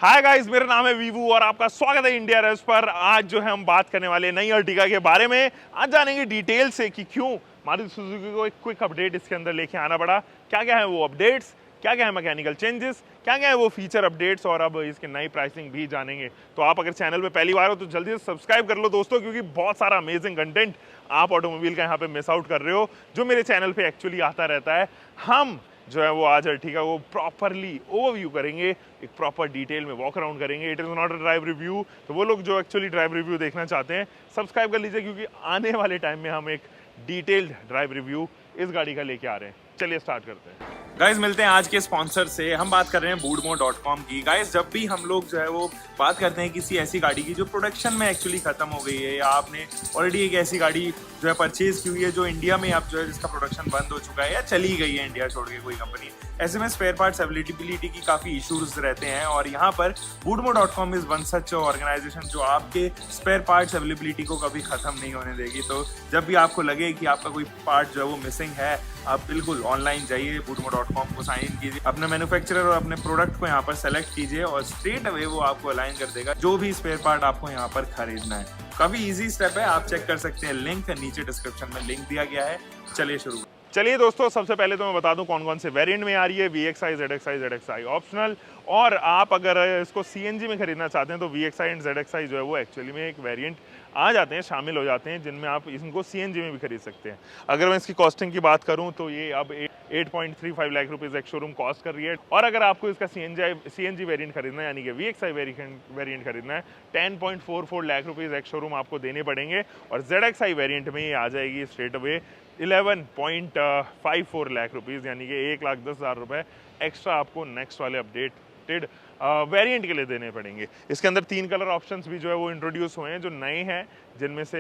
Hi guys, मेरा नाम है वीवू और आपका स्वागत है इंडिया रेस पर। आज जो है हम बात करने वाले हैं नई अर्टिगा के बारे में। आज जानेंगे डिटेल से कि क्यों मारुति सुजुकी को एक क्विक अपडेट इसके अंदर लेके आना पड़ा, क्या क्या है वो अपडेट्स, क्या क्या है मैकेनिकल चेंजेस, क्या क्या है वो फीचर अपडेट्स, और अब इसकी नई प्राइसिंग भी जानेंगे। तो आप अगर चैनल पे पहली बार हो तो जल्दी से सब्सक्राइब कर लो दोस्तों, क्योंकि बहुत सारा अमेजिंग कंटेंट आप ऑटोमोबाइल का यहाँ पे मिस आउट कर रहे हो जो मेरे चैनल पे एक्चुअली आता रहता है। हम जो है वो आज अर्टिगा को प्रॉपरली ओवरव्यू करेंगे, एक प्रॉपर डिटेल में वॉक अराउंड करेंगे। It is not a drive review, तो वो लोग जो एक्चुअली ड्राइव रिव्यू देखना चाहते हैं सब्सक्राइब कर लीजिए, क्योंकि आने वाले टाइम में हम एक डिटेल्ड ड्राइव रिव्यू इस गाड़ी का लेके आ रहे हैं। चलिए स्टार्ट करते हैं। गाइस, मिलते हैं आज के स्पॉन्सर से। हम बात कर रहे हैं Boodmo.com की। गाइस, जब भी हम लोग जो है वो बात करते हैं किसी ऐसी गाड़ी की जो प्रोडक्शन में एक्चुअली खत्म हो गई है, या आपने ऑलरेडी एक ऐसी गाड़ी जो है परचेज की हुई है जो इंडिया में अब जो है जिसका प्रोडक्शन बंद हो चुका है या चली गई है इंडिया छोड़ के कोई कंपनी, ऐसे में स्पेयर पार्ट्स अवेलेबिलिटी की काफ़ी इश्यूज रहते हैं। और यहाँ पर Boodmo.com is one such organisation जो आपके स्पेयर पार्ट्स अवेलेबिलिटी को कभी ख़त्म नहीं होने देगी। तो जब भी आपको लगे कि आपका कोई पार्ट जो है वो मिसिंग है, आप बिल्कुल ऑनलाइन जाइए, Boodmo.com को साइन इन कीजिए, अपने मैन्युफैक्चरर और अपने प्रोडक्ट को यहाँ पर सेलेक्ट कीजिए और स्ट्रेट अवे वो आपको अलाइन कर देगा जो भी स्पेयर पार्ट आपको यहाँ पर खरीदना है। काफ़ी इजी स्टेप है, आप चेक कर सकते हैं। लिंक नीचे डिस्क्रिप्शन में लिंक दिया गया है। चलिए शुरू। चलिए दोस्तों, सबसे पहले तो मैं बता दूं कौन कौन से वेरिएंट में आ रही है। VXI, ZXI, ZXI ऑप्शनल, और आप अगर इसको CNG में खरीदना चाहते हैं तो VXI एंड ZXI जो है वो एक्चुअली में एक वेरिएंट आ जाते हैं, शामिल हो जाते हैं, जिनमें आप इनको CNG में भी खरीद सकते हैं। अगर मैं इसकी कॉस्टिंग की बात करूं तो ये अब 8.35 लाख रुपीज़ एक शोरूम कॉस्ट कर रही है, और अगर आपको इसका CNG वेरिएंट खरीदना है, यानी कि VXI वेरिएंट खरीदना है, 10.44 लाख रुपीज़ एक शोरूम आपको देने पड़ेंगे, और ZXI वेरिएंट में ये आ जाएगी स्ट्रेट अवे 11.54 लाख रुपीज़, यानी कि 1,10,000 रुपये एक्स्ट्रा आपको नेक्स्ट वाले अपडेटेड वेरिएंट के लिए देने पड़ेंगे। इसके अंदर 3 कलर ऑप्शंस भी जो है वो इंट्रोड्यूस हुए हैं जो नए हैं, जिनमें से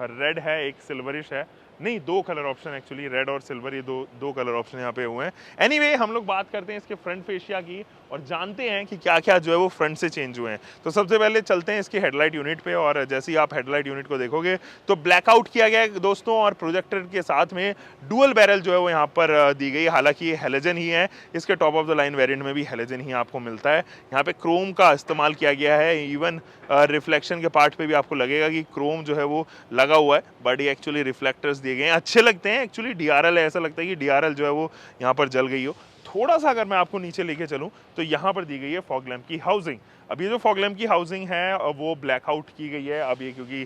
रेड है, एक सिल्वरिश है, नहीं 2 कलर ऑप्शन एक्चुअली, रेड और सिल्वर, ये दो कलर ऑप्शन यहाँ पे हुए हैं। एनीवे, हम लोग बात करते हैं इसके फ्रंट फेशिया की और जानते हैं कि क्या क्या जो है वो फ्रंट से चेंज हुए हैं। तो सबसे पहले चलते हैं इसकी हेडलाइट यूनिट पे, और जैसे ही आप हेडलाइट यूनिट को देखोगे तो ब्लैकआउट किया गया है दोस्तों, और प्रोजेक्टर के साथ में डुअल बैरल जो है वो यहाँ पर दी गई। हालांकि ये हेलोजन ही है, इसके top of the line variant में भी हेलोजन ही आपको मिलता है। यहाँ पे क्रोम का इस्तेमाल किया गया है, इवन रिफ्लेक्शन के पार्ट पे भी आपको लगेगा कि क्रोम जो है वो लगा हुआ है, बट ये एक्चुअली रिफ्लेक्टर्स दिए गए हैं, अच्छे लगते हैं। एक्चुअली DRL है, ऐसा लगता है कि DRL जो है वो यहाँ पर जल गई हो। थोड़ा सा अगर मैं आपको नीचे लेके चलूँ तो यहाँ पर दी गई है फॉग लैम्प की हाउसिंग। अब ये जो फॉग लैम्प की हाउसिंग है वो ब्लैकआउट की गई है। अब ये क्योंकि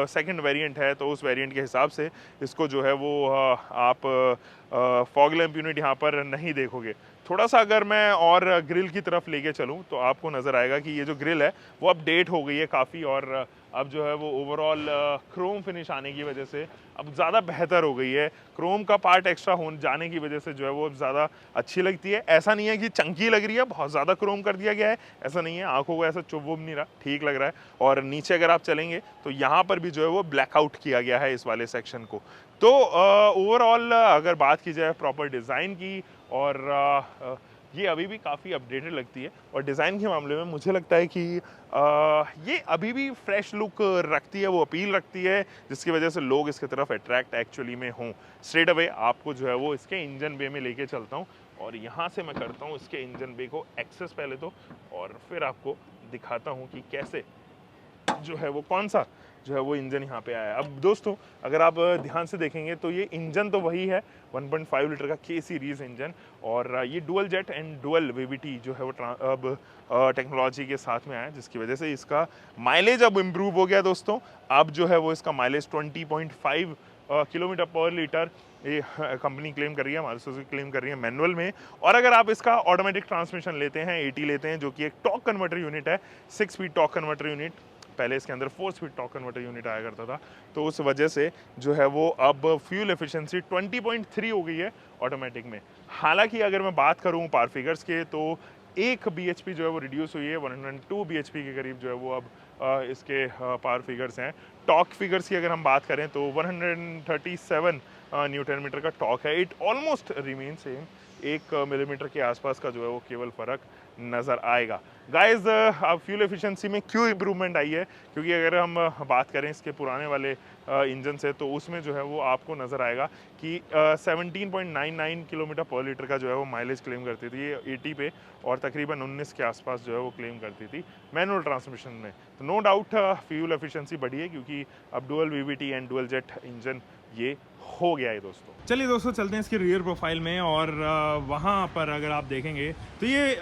सेकंड वेरिएंट है तो उस वेरिएंट के हिसाब से इसको जो है वो आप फॉग लैम्प यूनिट यहाँ पर नहीं देखोगे। थोड़ा सा अगर मैं और ग्रिल की तरफ लेके चलूँ तो आपको नज़र आएगा कि ये जो ग्रिल है वो अपडेट हो गई है काफ़ी, और अब जो है वो ओवरऑल क्रोम फिनिश आने की वजह से अब ज़्यादा बेहतर हो गई है। क्रोम का पार्ट एक्स्ट्रा हो जाने की वजह से जो है वो ज़्यादा अच्छी लगती है। ऐसा नहीं है कि चंकी लग रही है, बहुत ज़्यादा क्रोम कर दिया गया है, ऐसा नहीं है। आंखों को ऐसा चुभ नहीं रहा, ठीक लग रहा है। और नीचे अगर आप चलेंगे तो यहाँ पर भी जो है वो ब्लैकआउट किया गया है इस वाले सेक्शन को। तो ओवरऑल अगर बात की जाए प्रॉपर डिज़ाइन की, और ये अभी भी काफ़ी अपडेटेड लगती है, और डिज़ाइन के मामले में मुझे लगता है कि ये अभी भी फ्रेश लुक रखती है, वो अपील रखती है, जिसकी वजह से लोग इसकी तरफ अट्रैक्ट एक्चुअली में हों। स्ट्रेट अवे आपको जो है वो इसके इंजन बे में लेके चलता हूँ, और यहाँ से मैं करता हूँ इसके इंजन बे को एक्सेस पहले तो, और फिर आपको दिखाता हूँ कि कैसे जो है वो कौन सा जो है वो इंजन यहाँ पे आया है। अब दोस्तों, अगर आप ध्यान से देखेंगे तो ये इंजन तो वही है, 1.5 लीटर का K सीरीज इंजन, और ये dual jet and dual VVT जो है वो अब टेक्नोलॉजी के साथ में आया, जिसकी वजह से इसका माइलेज अब इम्प्रूव हो गया दोस्तों। अब जो है वो इसका माइलेज 20.5 किलोमीटर पर लीटर ये कंपनी क्लेम कर रही है, मारुति क्लेम कर रही है मैनुअल में। और अगर आप इसका ऑटोमेटिक ट्रांसमिशन लेते हैं, AT लेते हैं, जो कि एक टॉर्क कन्वर्टर यूनिट है, 6 स्पीड टॉर्क कन्वर्टर यूनिट, पहले इसके अंदर 4 स्पीड टॉर्क कन्वर्टर यूनिट आया करता था, तो उस वजह से जो है वो अब फ्यूल एफिशिएंसी 20.3 हो गई है ऑटोमेटिक में। हालांकि अगर मैं बात करूं पावर फिगर्स के तो 1 bhp जो है वो रिड्यूस हुई है, 102 bhp के करीब जो है वो अब इसके पावर फिगर्स हैं। टॉर्क फिगर्स की अगर हम बात करें तो 137 न्यूटन मीटर का टॉर्क है। It almost remain same, 1 millimetre के आसपास का जो है वो केवल फ़र्क नज़र आएगा। गाइस अब फ्यूल एफिशिएंसी में क्यों इम्प्रूवमेंट आई है, क्योंकि अगर हम बात करें इसके पुराने वाले इंजन से तो उसमें जो है वो आपको नज़र आएगा कि 17.99 किलोमीटर पर लीटर का जो है वो माइलेज क्लेम करती थी ये 80 पे, और तकरीबन 19 के आसपास जो है वो क्लेम करती थी मैनुअल ट्रांसमिशन में। तो नो डाउट फ्यूल एफिशिएंसी बढ़ी है, क्योंकि अब dual VVT and dual jet engine ये हो गया है दोस्तों। चलिए दोस्तों चलते हैं इसके रियर प्रोफाइल में, और वहाँ पर अगर आप देखेंगे तो ये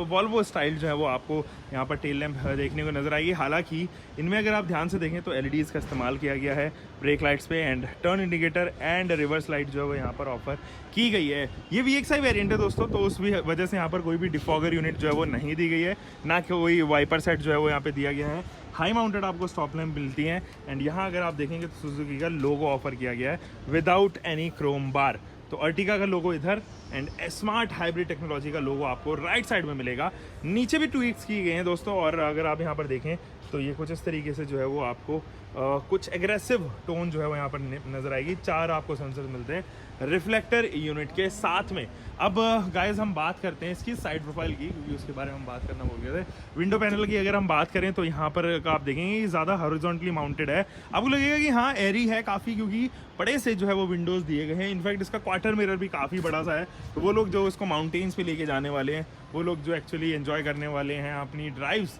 वॉल्वो स्टाइल जो है वो आपको यहाँ पर टेल लैंप देखने को नज़र आएगी। हालांकि इनमें अगर आप ध्यान से देखें तो एलईडीज़ का इस्तेमाल किया गया है ब्रेक लाइट्स पे, and turn indicator and reverse light जो है वो यहाँ पर ऑफर की गई है। ये VXI वेरिएंट है दोस्तों, तो उस वजह से यहाँ पर कोई भी डिफॉगर यूनिट जो है वो नहीं दी गई है, ना कि कोई वाइपर सेट जो है वो यहाँ पे दिया गया है। हाई माउंटेड आपको स्टॉप लैम्प मिलती हैं, एंड यहाँ अगर आप देखेंगे तो सुजुकी का लोगो ऑफर किया गया है विदाउट एनी क्रोम बार। तो अर्टिगा का लोगो इधर एंड स्मार्ट हाइब्रिड टेक्नोलॉजी का लोगो आपको राइट साइड में मिलेगा। नीचे भी ट्वीक्स की गए हैं दोस्तों, और अगर आप यहाँ पर देखें तो ये कुछ इस तरीके से जो है वो आपको कुछ एग्रेसिव टोन जो है वो यहाँ पर नज़र आएगी। 4 आपको सेंसर्स मिलते हैं रिफ्लेक्टर यूनिट के साथ में। अब गाइस हम बात करते हैं इसकी साइड प्रोफाइल की, क्योंकि उसके बारे में हम बात करना भूल गए थे। विंडो पैनल की अगर हम बात करें तो यहाँ पर आप देखेंगे ज़्यादा हॉरिजॉन्टली माउंटेड है। आपको लगेगा कि हाँ एरी है काफ़ी, क्योंकि बड़े से जो है वो विंडोज़ दिए गए हैं। इनफैक्ट इसका क्वार्टर मिरर भी काफ़ी बड़ा सा है, तो वो लोग जो इसको माउंटेन्स पे लेके जाने वाले हैं, वो लोग जो एक्चुअली एंजॉय करने वाले हैं अपनी ड्राइव्स,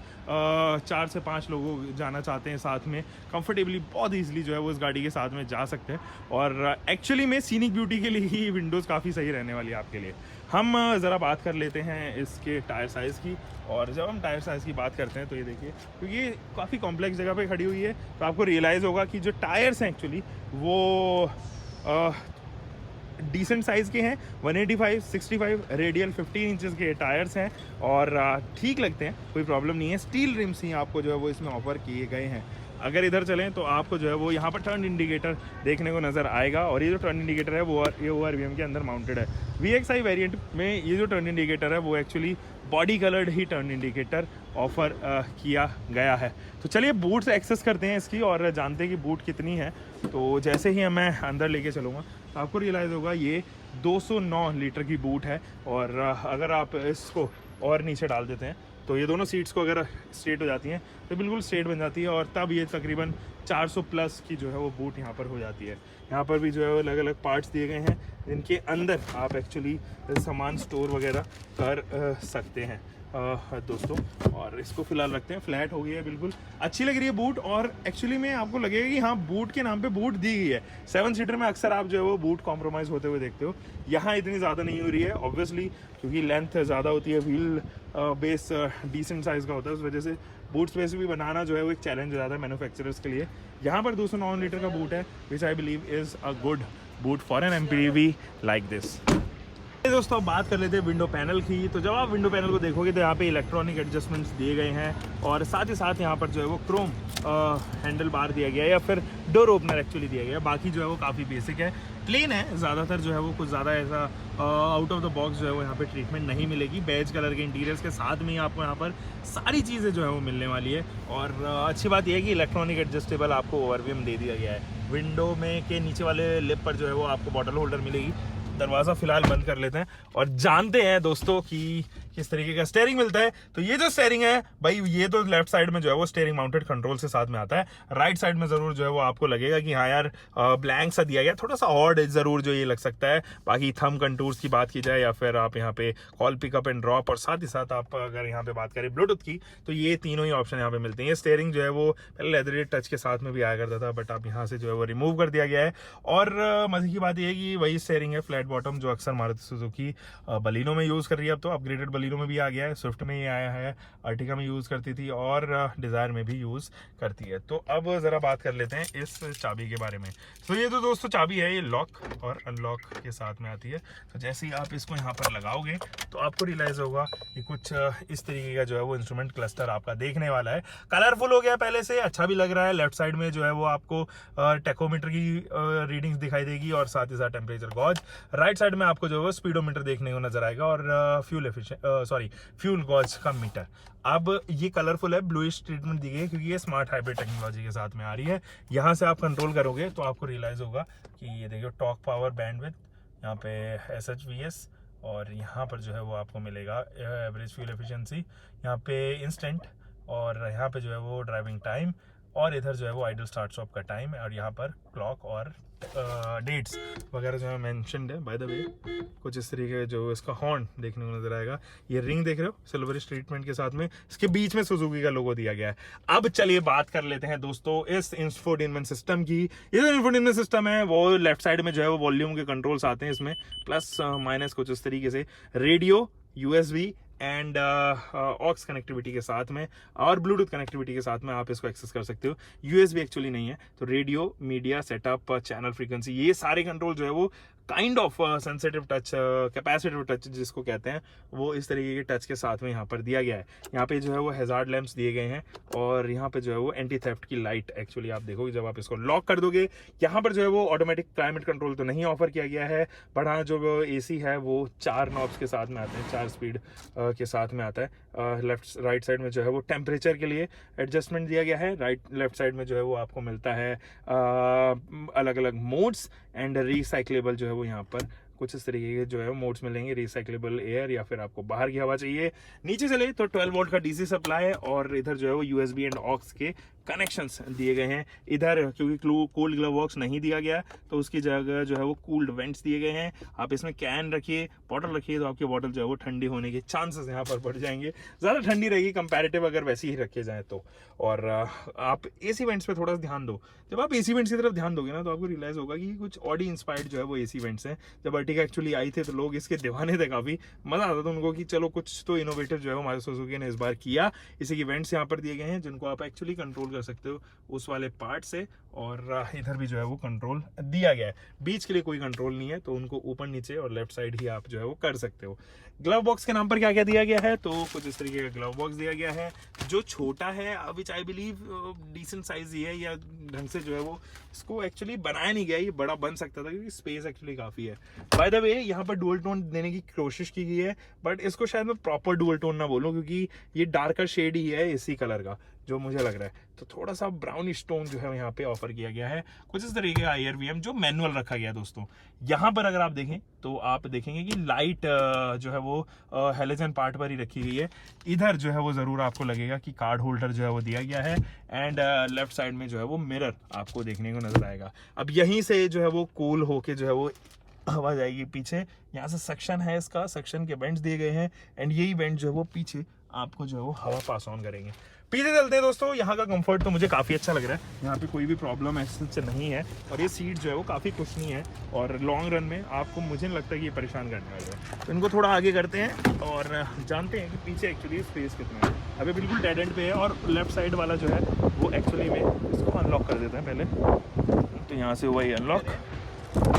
4 से 5 लोग जाना चाहते हैं साथ में कंफर्टेबली, बहुत ईजिली जो है वो इस गाड़ी के साथ में जा सकते हैं। और एक्चुअली में सीनिक ब्यूटी के लिए ही विंडोज़ काफ़ी सही रहने वाली है आपके लिए। हम ज़रा बात कर लेते हैं इसके टायर साइज़ की, और जब हम टायर साइज़ की बात करते हैं तो ये देखिए, क्योंकि ये काफ़ी कॉम्प्लेक्स जगह पे खड़ी हुई है, तो आपको रियलाइज़ होगा कि जो टायर्स हैं एक्चुअली वो डिसेंट साइज़ के हैं। 185, 65 रेडियल 15 इंचज़ के टायर्स हैं, और ठीक लगते हैं, कोई प्रॉब्लम नहीं है। स्टील रिम्स ही आपको जो है वो इसमें ऑफर किए गए हैं। अगर इधर चलें तो आपको जो है वो यहाँ पर टर्न इंडिकेटर देखने को नज़र आएगा, और ये जो टर्न इंडिकेटर है वो ये ORVM के अंदर माउंटेड है। VXI वेरिएंट में ये जो टर्न इंडिकेटर है वो एक्चुअली बॉडी कलर्ड ही टर्न इंडिकेटर ऑफर किया गया है। तो चलिए बूट से एक्सेस करते हैं इसकी, और जानते हैं कि बूट कितनी है। तो जैसे ही मैं अंदर लेके चलूँगा तो आपको रियलाइज़ होगा ये 209 लीटर की बूट है, और अगर आप इसको और नीचे डाल देते हैं तो ये दोनों सीट्स को अगर स्ट्रेट हो जाती हैं तो बिल्कुल स्ट्रेट बन जाती है, और तब ये तकरीबन 400 प्लस की जो है वो बूट यहाँ पर हो जाती है। यहाँ पर भी जो है वो अलग अलग पार्ट्स दिए गए हैं, जिनके अंदर आप एक्चुअली सामान स्टोर वगैरह कर सकते हैं दोस्तों। और इसको फिलहाल रखते हैं, फ्लैट हो गई है बिल्कुल, अच्छी लग रही है बूट। और एक्चुअली में आपको लगेगा कि हाँ बूट के नाम पे बूट दी गई है। 7 सीटर में अक्सर आप जो है वो बूट कॉम्प्रोमाइज़ होते हुए देखते हो, यहाँ इतनी ज़्यादा नहीं हो रही है ऑब्वियसली, क्योंकि लेंथ ज़्यादा होती है, व्हील बेस डिसेंट साइज़ का होता है, उस वजह से बूट स्पेस भी बनाना जो है वो एक चैलेंज हो जाता है मैन्युफैक्चरर्स के लिए। यहाँ पर 209 लीटर का बूट है, which I believe is a good boot for an MPV like this. दोस्तों अब बात कर लेते हैं विंडो पैनल की। तो जब आप विंडो पैनल को देखोगे तो यहाँ पे इलेक्ट्रॉनिक एडजस्टमेंट्स दिए गए हैं, और साथ ही साथ यहाँ पर जो है वो क्रोम हैंडल बार दिया गया है, या फिर डोर ओपनर एक्चुअली दिया गया है। बाकी जो है वो काफ़ी बेसिक है, प्लेन है ज़्यादातर, जो है वो कुछ ज़्यादा ऐसा आउट ऑफ द बॉक्स जो है वो यहाँ पे ट्रीटमेंट नहीं मिलेगी। बेज कलर के इंटीरियर्स के साथ में ही आपको यहाँ पर सारी चीज़ें जो है वो मिलने वाली है। और अच्छी बात यह है कि इलेक्ट्रॉनिक एडजस्टेबल आपको ORVM दे दिया गया है। विंडो में के नीचे वाले लिप पर जो है वो आपको बॉटल होल्डर मिलेगी। दरवाज़ा फिलहाल बंद कर लेते हैं और जानते हैं दोस्तों कि किस तरीके का स्टीयरिंग मिलता है। तो ये जो स्टीयरिंग है भाई, ये तो लेफ्ट साइड में जो है वो स्टीयरिंग माउंटेड कंट्रोल से साथ में आता है। राइट साइड में ज़रूर जो है वो आपको लगेगा कि हाँ यार ब्लैंक सा दिया गया, थोड़ा सा ऑड ज़रूर जो ये लग सकता है। बाकी थंब कंटूर्स की बात की जाए, या फिर आप यहाँ पे कॉल पिकअप एंड ड्रॉप, और साथ ही साथ आप अगर यहाँ पे बात करें ब्लूटूथ की, तो ये तीनों ही ऑप्शन यहाँ पे मिलते हैं। ये स्टीयरिंग जो है वो पहले लेदर टच के साथ में भी आया करता था, बट अब यहाँ से जो है वो रिमूव कर दिया गया है। और मजे की बात यह है कि वही स्टीयरिंग है फ्लैट बॉटम, जो अक्सर मारुति सुजुकी बलिनो में यूज़ कर रही है, अब तो अपग्रेडेड बलिनो में भी आ गया है, स्विफ्ट में ये आया है, अर्टिगा में यूज़ करती थी, और डिज़ायर में भी यूज़ करती है। तो अब ज़रा बात कर लेते हैं इस चाबी के बारे में। तो ये तो दोस्तों चाबी है, ये लॉक और अनलॉक के साथ में आती है। तो जैसे ही आप इसको यहाँ पर लगाओगे तो आपको रियलाइज़ होगा कि कुछ इस तरीके का जो है वो इंस्ट्रूमेंट क्लस्टर आपका देखने वाला है। कलरफुल हो गया पहले से, अच्छा भी लग रहा है। लेफ्ट साइड में जो है वो आपको टेकोमीटर की रीडिंग्स दिखाई देगी, और साथ ही साथ टेम्परेचर गॉज। राइट साइड में आपको जो है वो स्पीडोमीटर देखने को नजर आएगा, और फ्यूल गॉज का मीटर। अब ये कलरफुल है, ब्लूइश ट्रीटमेंट दी गई है, क्योंकि ये स्मार्ट हाइब्रिड टेक्नोलॉजी के साथ में आ रही है। यहाँ से आप कंट्रोल करोगे तो आपको रियलाइज होगा कि ये देखिए टॉक पावर बैंडविड्थ, यहाँ पे SHVS, और यहाँ पर जो है वो आपको मिलेगा एवरेज फ्यूल एफिशिएंसी, यहाँ पे इंस्टेंट, और यहाँ पे जो है वो ड्राइविंग टाइम, और इधर जो है वो आइडल स्टार्ट स्टॉप का टाइम है, और यहाँ पर क्लॉक और डेट्स वगैरह जो है मेंशन्ड है। बाय द वे कुछ इस तरीके का जो इसका हॉर्न देखने को नजर आएगा। ये रिंग देख रहे हो सिल्वरिश ट्रीटमेंट के साथ में, इसके बीच में सुजुकी का लोगो दिया गया है। अब चलिए बात कर लेते हैं दोस्तों इस इंफोटेनमेंट सिस्टम की। ये जो इंफोटेनमेंट सिस्टम है वो लेफ्ट साइड में जो है वो वॉल्यूम के कंट्रोल्स आते हैं इसमें, प्लस माइनस कुछ इस तरीके से, radio, USB and aux connectivity के साथ में, और ब्लूटूथ कनेक्टिविटी के साथ में आप इसको एक्सेस कर सकते हो। यूएसबी एक्चुअली नहीं है, तो radio, media setup, channel frequency, ये सारे कंट्रोल जो है वो kind of sensitive touch, capacitive touch जिसको कहते हैं, वो इस तरीके के टच के साथ में यहाँ पर दिया गया है। यहाँ पे जो है वो हैजार्ड लैंप्स दिए गए हैं, और यहाँ पे जो है वो एंटी थेफ्ट की लाइट एक्चुअली आप देखोगे जब आप इसको लॉक कर दोगे। यहाँ पर जो है वो ऑटोमेटिक क्लाइमेट कंट्रोल तो नहीं ऑफर किया गया है, बट हाँ जो एसी है वो 4 नॉब्स के साथ में आते हैं, 4 स्पीड के साथ में आता है। लेफ्ट राइट साइड में जो है वो टेम्परेचर के लिए एडजस्टमेंट दिया गया है, लेफ्ट साइड में जो है वो आपको मिलता है अलग अलग मोड्स एंड रिसाइक्लेबल जो है वो यहाँ पर कुछ इस तरीके के जो है मोड्स मिलेंगे, रिसाइक्लेबल एयर या फिर आपको बाहर की हवा चाहिए। नीचे चले तो 12 वोल्ट का डीसी सप्लाई है, और इधर जो है वो यूएसबी एंड ऑक्स के कनेक्शंस दिए गए हैं। इधर क्योंकि कोल्ड ग्लव बॉक्स नहीं दिया गया तो उसकी जगह जो है वो कूल्ड वेंट्स दिए गए हैं। आप इसमें कैन रखिए, बॉटल रखिए, तो आपकी बॉटल जो है वो ठंडी होने के चांसेस यहाँ पर बढ़ जाएंगे, ज़्यादा ठंडी रहेगी कंपैरेटिव अगर वैसे ही रखे जाए तो। और आप एसी वेंट्स पे थोड़ा सा ध्यान दो। जब आप एसी वेंट्स की तरफ ध्यान दोगे ना तो आपको रियलाइज होगा कि कुछ ऑडी इंस्पायर्ड जो है वो एसी वेंट्स हैं। जब अर्टिगा एक्चुअली आई थे तो लोग इसके दीवाने थे, काफ़ी मज़ा आता था उनको कि चलो कुछ तो इनोवेटिव जो है वो मारुति सुजुकी ने इस बार किया। इसी की वेंट्स यहाँ पर दिए गए हैं जिनको आप एक्चुअली कंट्रोल कर सकते हो उस वाले पार्ट से, और इधर भी जो है वो कंट्रोल दिया गया है। बीच के लिए कोई कंट्रोल नहीं है, तो उनको ऊपर नीचे और लेफ्ट साइड ही आप जो है वो कर सकते हो। ग्लव बॉक्स के नाम पर क्या क्या दिया गया है, तो कुछ इस तरीके का ग्लव बॉक्स दिया गया है जो छोटा है, which I believe decent size ही है, या ढंग से जो है वो इसको एक्चुअली बनाया नहीं गया, ये बड़ा बन सकता था क्योंकि स्पेस एक्चुअली काफ़ी है। बाय द वे यहाँ पर डुअल टोन देने की कोशिश की गई है, बट इसको शायद मैं प्रॉपर डुअल टोन ना बोलूँ क्योंकि ये डार्कर शेड ही है इसी कलर का जो मुझे लग रहा है, तो थोड़ा सा ब्राउनिश टोन जो है यहाँ पे ऑफर किया गया है। कुछ इस तरीके का IRVM जो मैनुअल रखा गया है दोस्तों। यहाँ पर अगर आप देखें तो आप देखेंगे कि लाइट जो है वो हेलोजन पार्ट पर ही रखी गई है। इधर जो है वो ज़रूर आपको लगेगा कि कार्ड होल्डर जो है वो दिया गया है, एंड लेफ्ट साइड में जो है वो मिरर आपको देखने को नजर आएगा। अब यहीं से जो है वो कूल होके जो है वो हवा जाएगी पीछे। यहाँ से सेक्शन है, इसका सेक्शन के वेंट्स दिए गए हैं, एंड यही वेंट जो है वो पीछे आपको जो है वो हवा पास ऑन करेंगे। पीछे चलते हैं दोस्तों। यहाँ का कंफर्ट तो मुझे काफ़ी अच्छा लग रहा है, यहाँ पे कोई भी प्रॉब्लम ऐसे नहीं है, और ये सीट जो है वो काफ़ी कुशनी है, और लॉन्ग रन में आपको मुझे नहीं लगता कि ये परेशान करने वाले है। तो इनको थोड़ा आगे करते हैं और जानते हैं कि पीछे एक्चुअली स्पेस कितना है। अभी बिल्कुल डेड एंड पे है, और लेफ्ट साइड वाला जो है वो एक्चुअली में इसको अनलॉक कर देते हैं पहले, तो यहाँ से हुआ ये अनलॉक,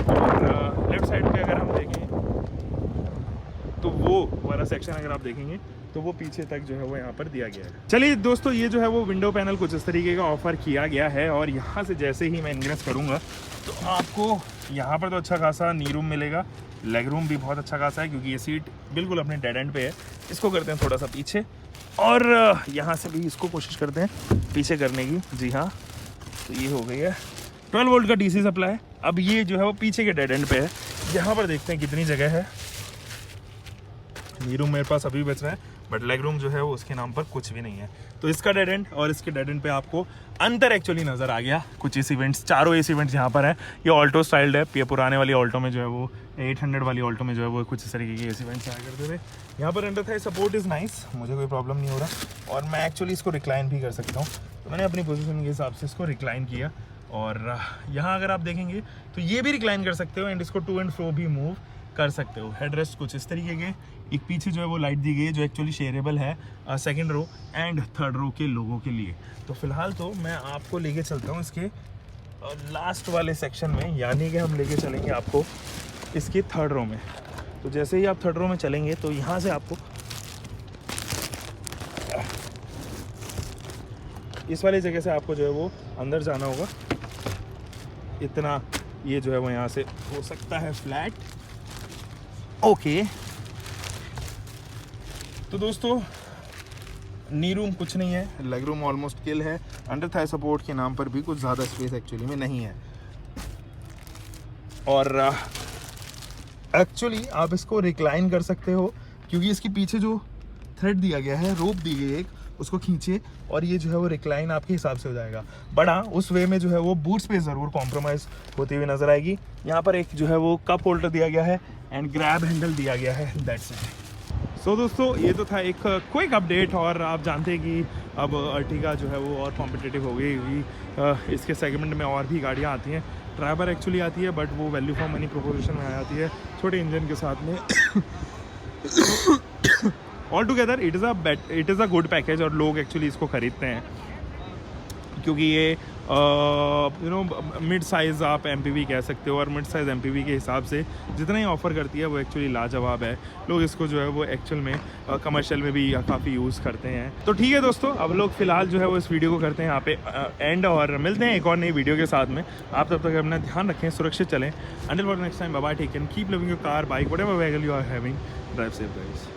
और लेफ्ट साइड पे अगर हम देखें तो वो वाला सेक्शन अगर आप देखेंगे तो वो पीछे तक जो है वो यहाँ पर दिया गया है। चलिए दोस्तों, ये जो है वो विंडो पैनल कुछ इस तरीके का ऑफर किया गया है, और यहाँ से जैसे ही मैं इंग्रेस करूँगा तो आपको यहाँ पर तो अच्छा खासा नी रूम मिलेगा, लेग रूम भी बहुत अच्छा खासा है क्योंकि ये सीट बिल्कुल अपने डेड एंड पे है। इसको करते हैं थोड़ा सा पीछे, और यहाँ से भी इसको कोशिश करते हैं पीछे करने की। जी हाँ, तो ये हो गई है 12 वोल्ट का DC सप्लाई। अब ये जो है वो पीछे के डेड एंड पे है। यहाँ पर देखते हैं कितनी जगह है। नी रूम मेरे पास अभी बच रहा है, बट लेग रूम जो है वो उसके नाम पर कुछ भी नहीं है। तो इसका डेड एंड और इसके डेड एंड पे आपको अंतर एक्चुअली नज़र आ गया। कुछ AC वेंट्स, चारों AC वेंट्स यहाँ पर है। ये ऑल्टो स्टाइल्ड है, ये पुराने वाली ऑल्टो में जो है वो 800 वाली ऑल्टो में जो है वो कुछ इस तरीके के AC वेंट्स आया करते थे। यहाँ पर अंडर था सपोर्ट इज़ नाइस, मुझे कोई प्रॉब्लम नहीं हो रहा, और मैं एक्चुअली इसको रिक्लाइन भी कर सकता हूँ। तो मैंने अपनी पोजीशन के हिसाब से इसको रिक्लाइन किया, और यहाँ अगर आप देखेंगे तो ये भी रिक्लाइन कर सकते हो, एंड इसको टू एंड फ्रो भी मूव कर सकते हो। हेडरेस्ट कुछ इस तरीके के, एक पीछे जो है वो लाइट दी गई है जो एक्चुअली शेयरेबल है second row and third row के लोगों के लिए। तो फिलहाल तो मैं आपको लेके चलता हूँ इसके लास्ट वाले सेक्शन में, यानी कि हम लेके चलेंगे आपको इसके थर्ड रो में। तो जैसे ही आप थर्ड रो में चलेंगे तो यहाँ से आपको इस वाली जगह से आपको जो है वो अंदर जाना होगा। इतना ये जो है वो यहाँ से हो सकता है फ्लैट। ओके, तो दोस्तों नी रूम कुछ नहीं है, लेग रूम ऑलमोस्ट किल है। अंडर थाई सपोर्ट के नाम पर भी कुछ ज़्यादा स्पेस एक्चुअली में नहीं है। और एक्चुअली आप इसको रिक्लाइन कर सकते हो, क्योंकि इसके पीछे जो थ्रेड दिया गया है, रोप दी गई है एक, उसको खींचे और ये जो है वो रिक्लाइन आपके हिसाब से हो जाएगा। बट हाँ, उस वे में जो है वो बूट स्पेस ज़रूर कॉम्प्रोमाइज़ होती हुई नज़र आएगी। यहाँ पर एक जो है वो कप होल्डर दिया गया है एंड ग्रैब हैंडल दिया गया है, दैट्स इट। सो दोस्तों, ये तो था एक क्विक अपडेट। और आप जानते हैं कि अब अर्टिगा जो है वो और कॉम्पिटिटिव हो गई, क्योंकि इसके सेगमेंट में और भी गाड़ियाँ आती हैं। ट्राइबर एक्चुअली आती है, बट वो वैल्यू फॉर मनी प्रोपोजिशन में आती है, छोटे इंजन के साथ में। All together it is a good package, और लोग एक्चुअली इसको ख़रीदते हैं क्योंकि ये मिड साइज़ आप MPV कह सकते हो, और मिड साइज़ MPV के हिसाब से जितना ही ऑफ़र करती है वो एक्चुअली लाजवाब है। लोग इसको जो है वो एक्चुअल में कमर्शियल में भी काफ़ी यूज़ करते हैं। तो ठीक है दोस्तों, अब लोग फ़िलहाल जो है वो इस वीडियो को करते हैं यहाँ पे एंड, और मिलते हैं एक और नई वीडियो के साथ में। आप तब तक अपना ध्यान रखें, सुरक्षित चलें। Until for next time, bye bye, take care, keep living your car, bike, whatever vehicle you are having, drive safe guys.